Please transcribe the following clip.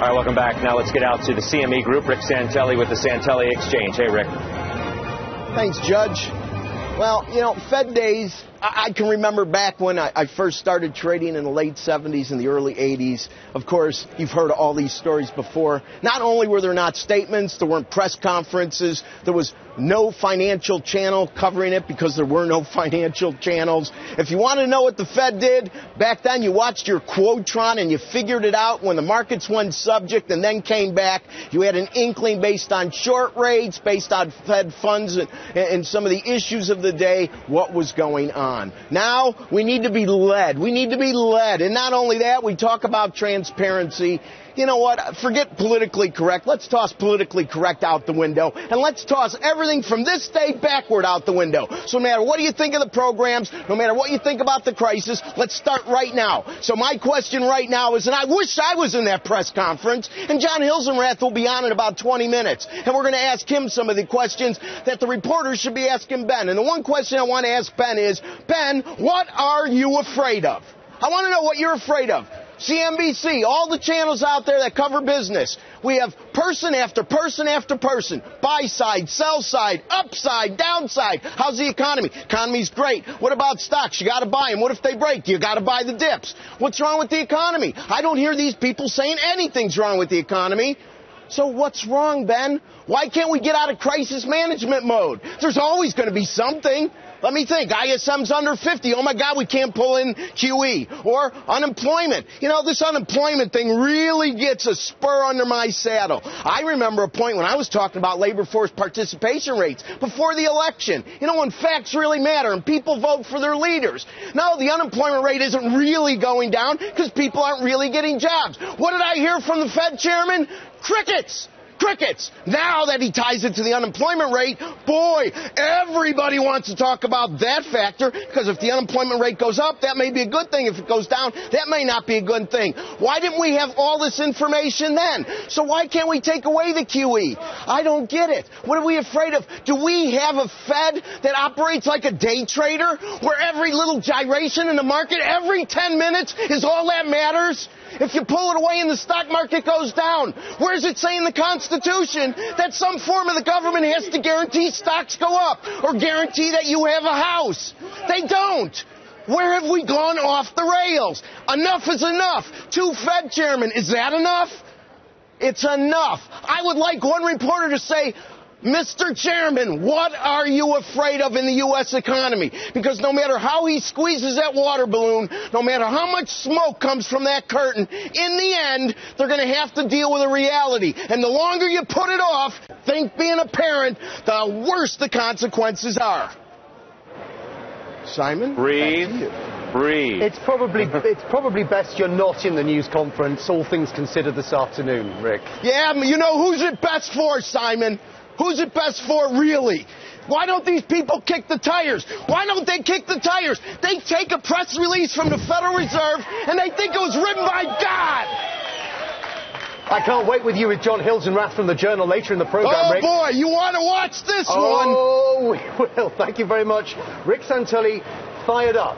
All right, welcome back. Now let's get out to the CME Group. Rick Santelli with the Santelli Exchange. Hey, Rick. Thanks, Judge. Well, you know, Fed days, I can remember back when I first started trading in the late 70s and the early 80s. Of course, you've heard all these stories before. Not only were there not statements, there weren't press conferences, there was no financial channel covering it because there were no financial channels. If you want to know what the Fed did, back then you watched your Quotron and you figured it out when the markets went subject and then came back. You had an inkling based on short rates, based on Fed funds and some of the issues of the day, what was going on. Now, we need to be led. We need to be led. And not only that, we talk about transparency. You know what? Forget politically correct. Let's toss politically correct out the window. And let's toss everything from this day backward out the window. So no matter what you think of the programs, no matter what you think about the crisis, let's start right now. So my question right now is, and I wish I was in that press conference, and John Hilsenrath will be on in about 20 minutes. And we're going to ask him some of the questions that the reporters should be asking Ben. And the one question I want to ask Ben is, Ben, what are you afraid of? I want to know what you're afraid of. CNBC, all the channels out there that cover business. We have person after person after person. Buy side, sell side, upside, downside. How's the economy? Economy's great. What about stocks? You got to buy them. What if they break? You got to buy the dips. What's wrong with the economy? I don't hear these people saying anything's wrong with the economy. So what's wrong, Ben? Why can't we get out of crisis management mode? There's always going to be something. Let me think. ISM's under 50. Oh, my God, we can't pull in QE. Or unemployment. You know, this unemployment thing really gets a spur under my saddle. I remember a point when I was talking about labor force participation rates before the election. You know, when facts really matter and people vote for their leaders. No, the unemployment rate isn't really going down because people aren't really getting jobs. What did I hear from the Fed chairman? Crickets. Crickets. Now that he ties it to the unemployment rate, boy, everybody wants to talk about that factor because if the unemployment rate goes up, that may be a good thing. If it goes down, that may not be a good thing. Why didn't we have all this information then? So why can't we take away the QE? I don't get it. What are we afraid of? Do we have a Fed that operates like a day trader where every little gyration in the market, every 10 minutes is all that matters? If you pull it away and the stock market goes down, where does it say in the Constitution that some form of the government has to guarantee stocks go up or guarantee that you have a house? They don't. Where have we gone off the rails? Enough is enough. 2 Fed chairmen, is that enough? It's enough. I would like one reporter to say, Mr. Chairman, what are you afraid of in the U.S. economy? Because no matter how he squeezes that water balloon, no matter how much smoke comes from that curtain, in the end, they're going to have to deal with a reality. And the longer you put it off, think being a parent, the worse the consequences are. Simon? Breathe. It's probably best you're not in the news conference, all things considered, this afternoon, Rick. Yeah, you know who's it best for, Simon? Who's it best for, really? Why don't these people kick the tires? Why don't they kick the tires? They take a press release from the Federal Reserve and they think it was written by God. I can't wait with you with John Hilsenrath from the Journal later in the program, Rick. Oh, boy, you want to watch this one? Oh, we will. Thank you very much. Rick Santelli, fired up.